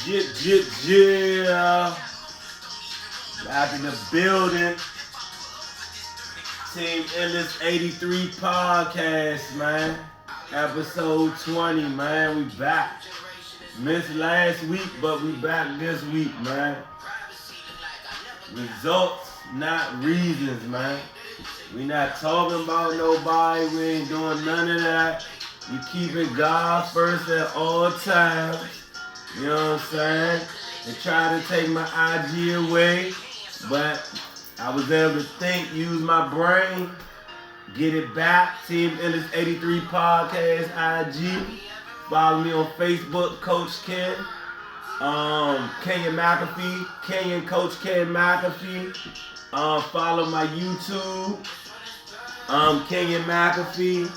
Yeah. Back in the building. Teamendless83podcast, man. Episode 20, man. We back. Missed last week, but we back this week, man. Results, not reasons, man. We not talking about nobody. We ain't doing none of that. We keeping God first at all times. You know what I'm saying? They try to take my IG away, but I was able to think, use my brain, get it back. Teamendless83podcast IG. Follow me on Facebook, Coach Ken. Kenyon McAfee, Kenyon Coach Ken McAfee. Follow my YouTube, Kenyon McAfee.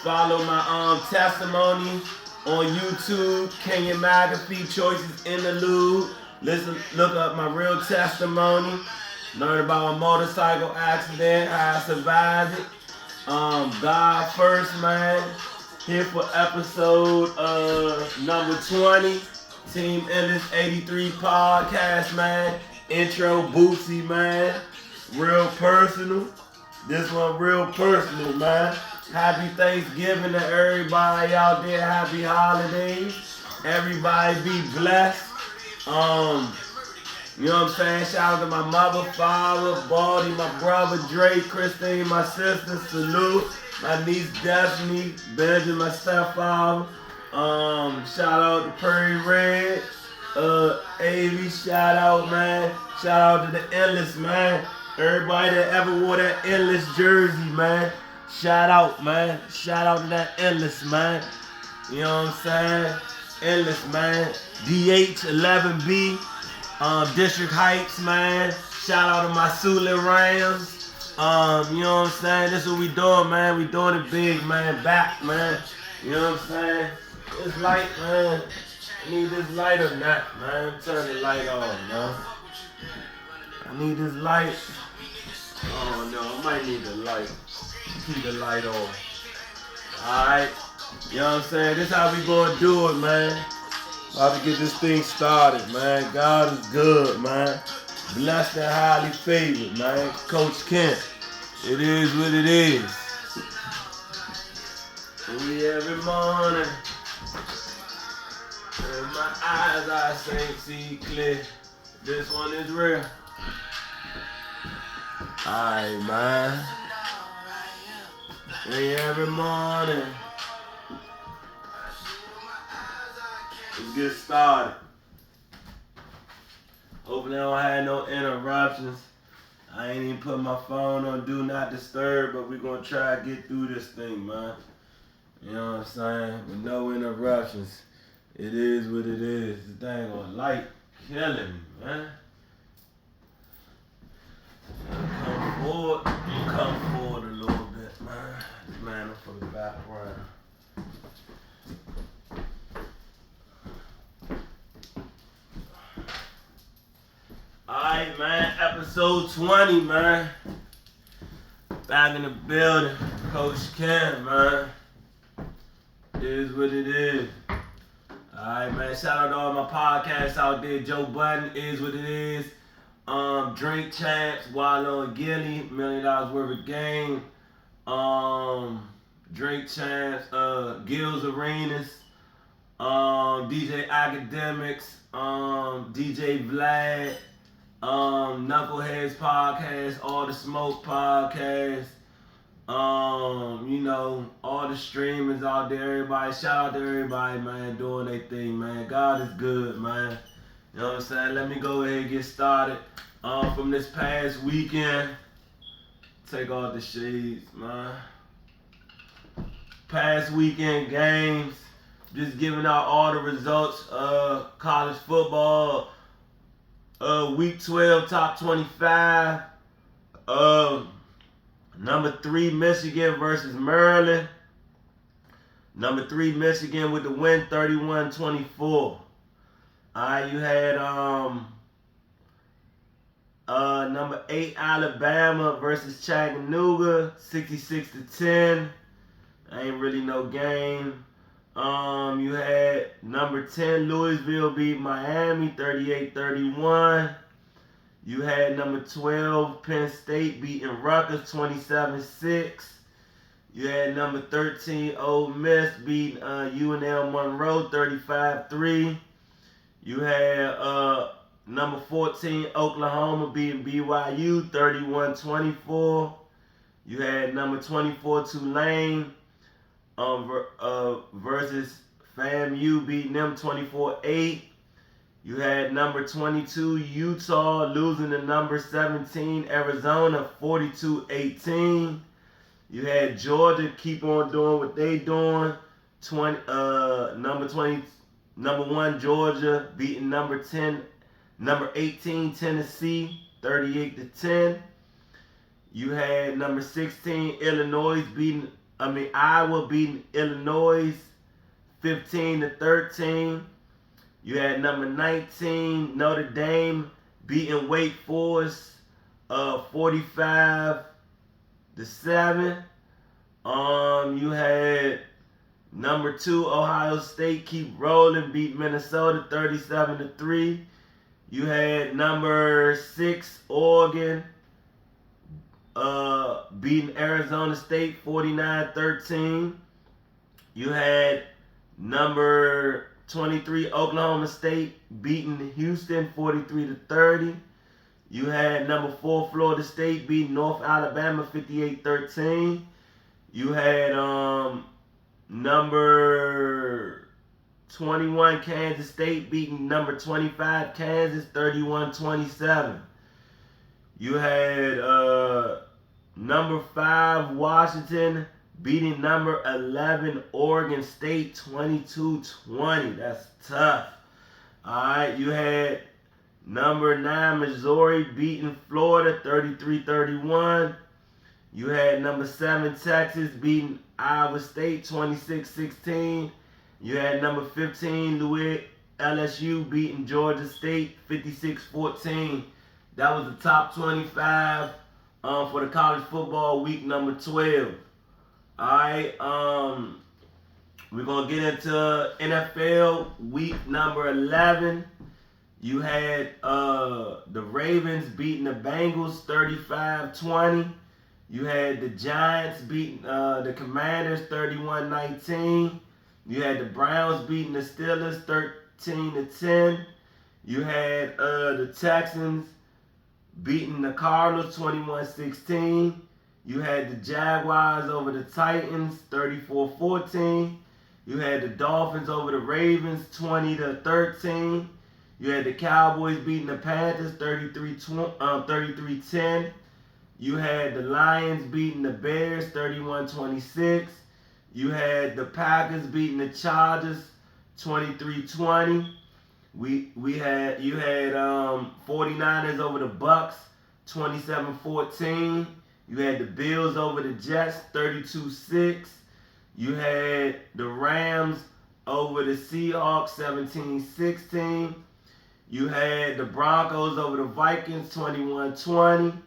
Follow my testimony on YouTube, Kenyon McAfee, Choices Interlude. Listen, look up my real testimony. Learn about my motorcycle accident, how I survived it. God first, man. Here for episode number 20. Teamendless83 podcast, man. Intro Bootsy, man. Real personal. This one real personal, man. Happy Thanksgiving to everybody out there. Happy holidays. Everybody be blessed. You know what I'm saying? Shout out to my mother, father, Baldy, my brother, Drake, Christine, my sister, Salute, my niece, Destiny, Benjamin, my stepfather. Shout out to Perry Red, Avy, shout out, man. Shout out to the Endless, man. Everybody that ever wore that Endless jersey, man. Shout out, man. Shout out to that Endless, man. You know what I'm saying? Endless, man. DH11B, District Heights, man. Shout out to my Sule Rams. You know what I'm saying? This is what we doing, man. We doing it big, man. Back, man. You know what I'm saying? This light, man. I need this light or not, man. Turn the light on, man. I need this light. Oh no, I might need the light. Keep the light on. Alright. You know what I'm saying? This how we gonna do it, man. About to get this thing started, man. God is good, man. Blessed and highly favored, man. Coach Kent. It is what it is. We every morning. In my eyes I see clear. This one is real. Alright, man. Every morning. Let's get started. Hopefully I don't have no interruptions. I ain't even put my phone on Do Not Disturb, but we're going to try to get through this thing, man. You know what I'm saying? With no interruptions. It is what it is. The dang on light killing me, man. Come forward a little bit, man. This man up for the background. Alright, man. Episode 20, man. Back in the building. Coach Ken, man. It is what it is. Alright, man. Shout out to all my podcasts out there. Joe Budden, Is What It Is. Drink Champs, Wallow and Gilly, $1 million worth of game. Drink Champs, Gills Arenas, DJ Academics, DJ Vlad, Knuckleheads Podcast, All the Smoke Podcast, you know, all the streamers out there, everybody. Shout out to everybody, man, doing their thing, man. God is good, man. You know what I'm saying? Let me go ahead and get started. From this past weekend, take off the shades, man. Past weekend games, just giving out all the results. College football, week 12, top 25. Number 3, Michigan versus Maryland. Number 3, Michigan with the win, 31-24. Alright, you had number 8, Alabama versus Chattanooga, 66-10. Ain't really no game. You had number 10 Louisville beat Miami 38-31. You had number 12 Penn State beating Rutgers 27-6. You had number 13 Ole Miss beating UNL Monroe 35-3. You had number 14 Oklahoma beating BYU 31-24. You had number 24 Tulane versus FAMU beating them 24-8. You had number 22 Utah losing to number 17 Arizona 42-18. You had Georgia keep on doing what they doing. Number 1 Georgia beating number 18 Tennessee 38-10. You had number 16 Iowa beating Illinois 15-13. You had number 19 Notre Dame beating Wake Forest 45-7. You had number 2 Ohio State keep rolling, beat Minnesota 37-3. You had number 6 Oregon beating Arizona State 49-13. You had number 23 Oklahoma State beating Houston 43-30. You had number 4 Florida State beating North Alabama 58-13. You had number 21 Kansas State beating number 25 Kansas 31-27. You had number 5 Washington beating number 11 Oregon State 22-20. That's tough. Alright, you had number 9 Missouri beating Florida 33-31. You had number 7 Texas beating Iowa State 26-16. You had number 15 LSU beating Georgia State 56-14. That was the top 25 for the college football week number 12. Alright, we're going to get into NFL week number 11. You had the Ravens beating the Bengals 35-20. You had the Giants beating the Commanders 31-19. You had the Browns beating the Steelers 13-10. You had the Texans beating the Cardinals 21-16. You had the Jaguars over the Titans 34-14. You had the Dolphins over the Ravens 20-13. You had the Cowboys beating the Panthers 33-10. You had the Lions beating the Bears 31-26. You had the Packers beating the Chargers 23-20. You had 49ers over the Bucks 27-14. You had the Bills over the Jets 32-6. You had the Rams over the Seahawks 17-16. You had the Broncos over the Vikings 21-20.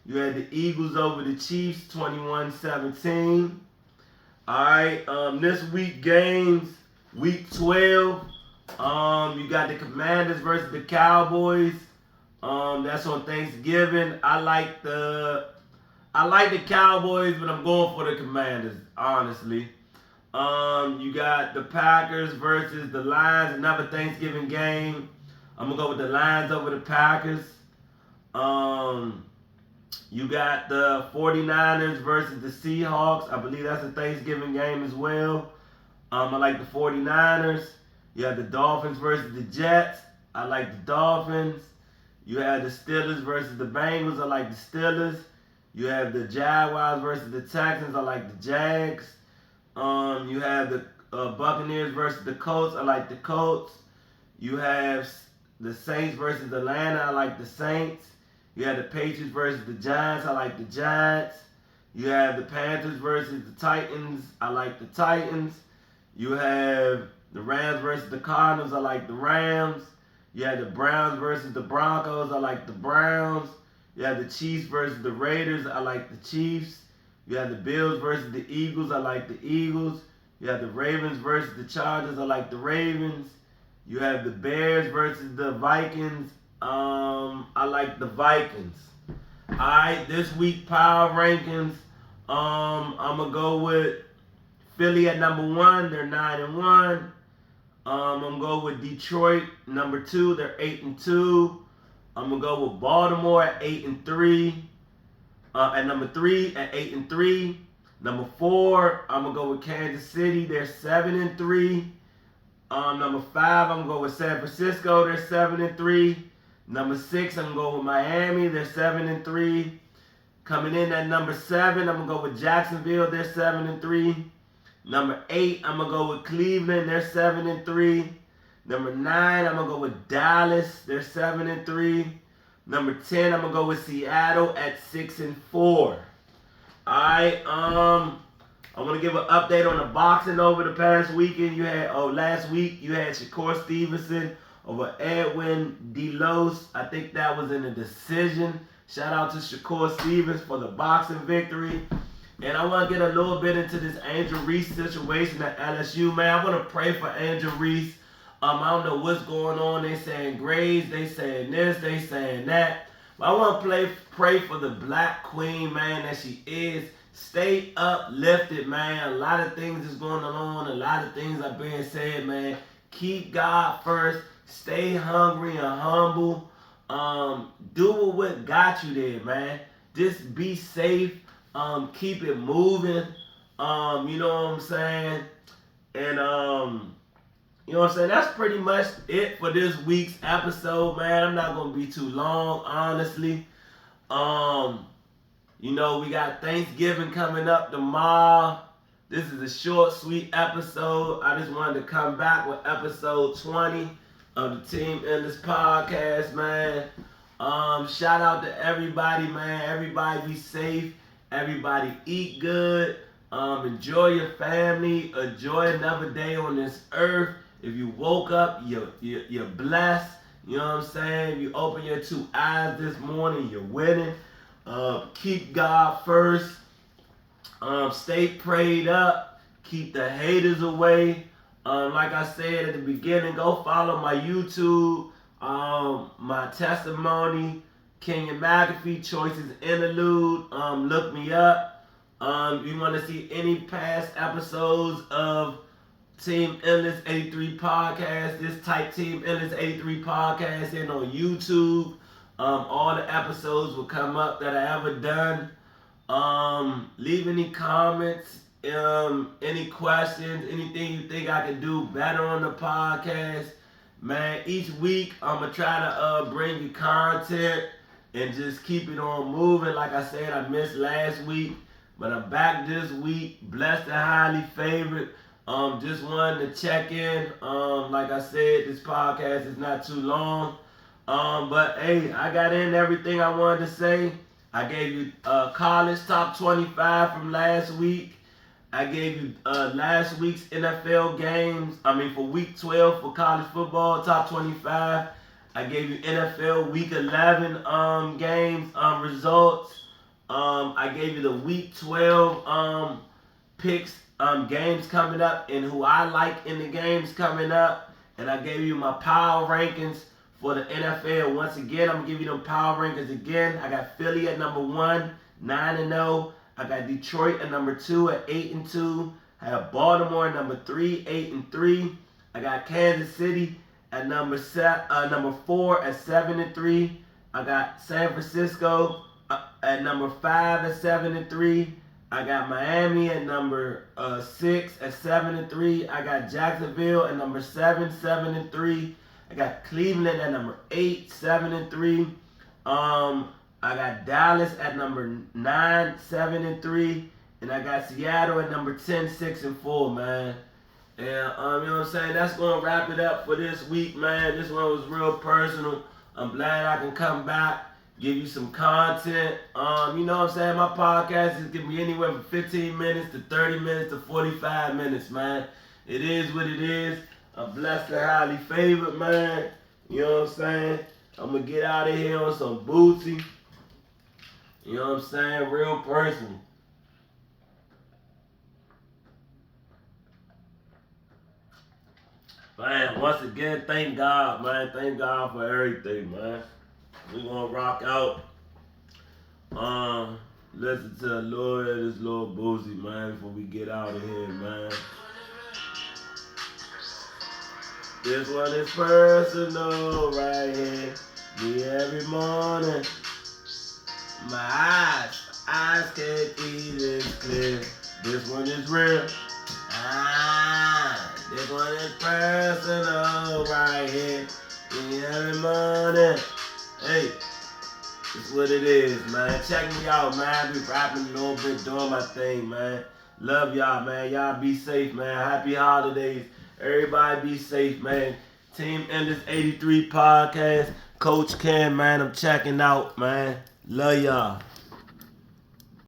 You had the Eagles over the Chiefs 21-17. Alright, this week games, week 12. You got the Commanders versus the Cowboys. That's on Thanksgiving. I like the Cowboys, but I'm going for the Commanders, honestly. You got the Packers versus the Lions, another Thanksgiving game. I'm going to go with the Lions over the Packers. You got the 49ers versus the Seahawks. I believe that's a Thanksgiving game as well. I like the 49ers. You have the Dolphins versus the Jets. I like the Dolphins. You have the Steelers versus the Bengals. I like the Steelers. You have the Jaguars versus the Texans. I like the Jags. You have the Buccaneers versus the Colts. I like the Colts. You have the Saints versus Atlanta. I like the Saints. You have the Patriots versus the Giants. I like the Giants. You have the Panthers versus the Titans. I like the Titans. You have the Rams versus the Cardinals. I like the Rams. You have the Browns versus the Broncos. I like the Browns. You have the Chiefs versus the Raiders. I like the Chiefs. You have the Bills versus the Eagles. I like the Eagles. You have the Ravens versus the Chargers. I like the Ravens. You have the Bears versus the Vikings. I like the Vikings. Alright, this week power rankings. I'm gonna go with Philly at number 1. They're 9-1. I'm gonna go with Detroit number 2. They're 8-2. I'm gonna go with Baltimore at 8-3. At number 3 at 8-3. Number 4, I'm gonna go with Kansas City. They're 7-3. Number 5, I'm gonna go with San Francisco. They're 7-3. Number 6, I'm gonna go with Miami. They're 7-3. Coming in at number 7, I'm gonna go with Jacksonville. They're 7-3. Number 8, I'm gonna go with Cleveland. They're 7-3. Number 9, I'm gonna go with Dallas. They're 7-3. Number 10, I'm gonna go with Seattle at 6-4. Alright, I want to give an update on the boxing over the past weekend. Last week you had Shakur Stevenson over Edwin Delos. I think that was in a decision. Shout out to Shakur Stevens for the boxing victory. And I want to get a little bit into this Angel Reese situation at LSU, man. I want to pray for Angel Reese. I don't know what's going on. They saying grades, they saying this, they saying that. But I want to pray for the black queen, man, that she is. Stay uplifted, man. A lot of things is going on. A lot of things are being said, man. Keep God first. Stay hungry and humble. Do what got you there, man. Just be safe. Keep it moving. You know what I'm saying? And you know what I'm saying? That's pretty much it for this week's episode, man. I'm not gonna be too long, honestly. You know, we got Thanksgiving coming up tomorrow. This is a short, sweet episode. I just wanted to come back with episode 20 of the Team Endless podcast, man. Shout out to everybody, man. Everybody be safe. Everybody eat good. Enjoy your family. Enjoy another day on this earth. If you woke up, you're blessed. You know what I'm saying? You open your 2 eyes this morning, you're winning. Keep God first. Stay prayed up. Keep the haters away. Like I said at the beginning, go follow my YouTube, my testimony, Kenyon Choices interlude. Look me up. You want to see any past episodes of Team Endless83 podcast, just type Team Endless83 podcast in on YouTube. All the episodes will come up that I ever done. Leave any comments, any questions, anything you think I can do better on the podcast. Man, each week I'm going to try to bring you content and just keep it on moving. Like I said, I missed last week, but I'm back this week, blessed and highly favored. Just wanted to check in. Like I said, this podcast is not too long. But hey, I got in everything I wanted to say. I gave you college top 25 from last week. I gave you last week's NFL games. For week 12 for college football, top 25. I gave you NFL week 11 games results. I gave you the week 12 picks, games coming up and who I like in the games coming up. And I gave you my power rankings for the NFL. Once again, I'm going to give you them power rankings again. I got Philly at number 1, 9-0. I got Detroit at number 2 at 8-2. I have Baltimore at number 3, 8-3. I got Kansas City at number 4 at 7-3. I got San Francisco at number 5 at 7-3. I got Miami at number 6 at 7-3. I got Jacksonville at number 7, 7-3. I got Cleveland at number 8, 7-3. I got Dallas at number 9, 7-3. And I got Seattle at number 10, 6-4, man. And you know what I'm saying? That's gonna wrap it up for this week, man. This one was real personal. I'm glad I can come back, give you some content. You know what I'm saying? My podcast is gonna be anywhere from 15 minutes to 30 minutes to 45 minutes, man. It is what it is. I'm blessed and highly favored, man. You know what I'm saying? I'm gonna get out of here on some Bootsy. You know what I'm saying? Real personal. Man, once again, thank God, man. Thank God for everything, man. We gonna rock out. Listen to a little of this little Boozy, man, before we get out of here, man. This one is personal right here. Me every morning. My eyes can't see this clear. This one is real. This one is personal right here. Me every morning. Hey, it's what it is, man. Check me out, man. I be rapping a little bit, doing my thing, man. Love y'all, man. Y'all be safe, man. Happy holidays. Everybody be safe, man. Teamendless83podcast. Coach Ken, man. I'm checking out, man. Love y'all.